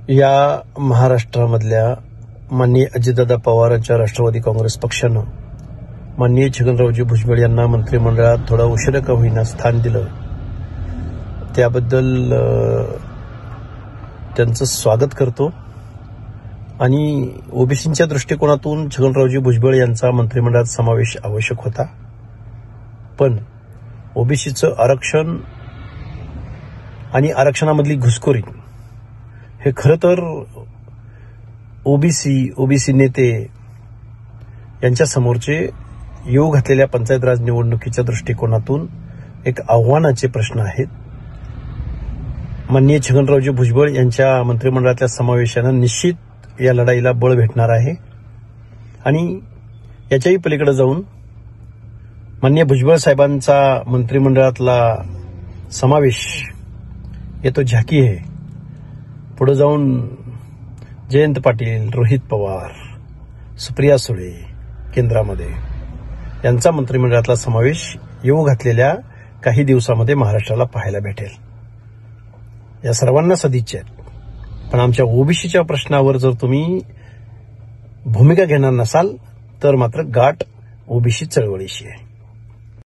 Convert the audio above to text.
या महाराष्ट्रामधल्या माननीय अजितदादा पवारांच्या राष्ट्रवादी काँग्रेस पक्षानं माननीय छगनरावजी भुजबळ यांना मंत्रिमंडळात थोडा उशिरा का होईना स्थान दिलं, त्याबद्दल त्यांचं स्वागत करतो. आणि ओबीसींच्या दृष्टिकोनातून छगनरावजी भुजबळ यांचा मंत्रिमंडळात समावेश आवश्यक होता, पण ओबीसीचं आरक्षण आणि आरक्षणामधली घुसखोरी हे खरं तर ओबीसी नेते यांच्या समोरचे येऊ घातलेल्या पंचायत राज निवडणुकीच्या दृष्टिकोनातून एक आव्हानाचे प्रश्न आहेत. माननीय छगनरावजी भुजबळ यांच्या मंत्रिमंडळातल्या समावेशानं निश्चित या लढाईला बळ भेटणार आहे. आणि याच्याही पलीकडे जाऊन माननीय भुजबळ साहेबांचा मंत्रिमंडळातला समावेश येतो झाकी आहे. पुढे जाऊन जयंत पाटील, रोहित पवार, सुप्रिया सुळे केंद्रामध्ये यांचा मंत्रिमंडळातला समावेश येऊ घातलेल्या काही दिवसामध्ये महाराष्ट्राला पाहायला भेटेल. या सर्वांना सदिच्छा आहेत, पण आमच्या ओबीसीच्या प्रश्नावर जर तुम्ही भूमिका घेणार नसाल तर मात्र गाठ ओबीसी चळवळीशी आहे.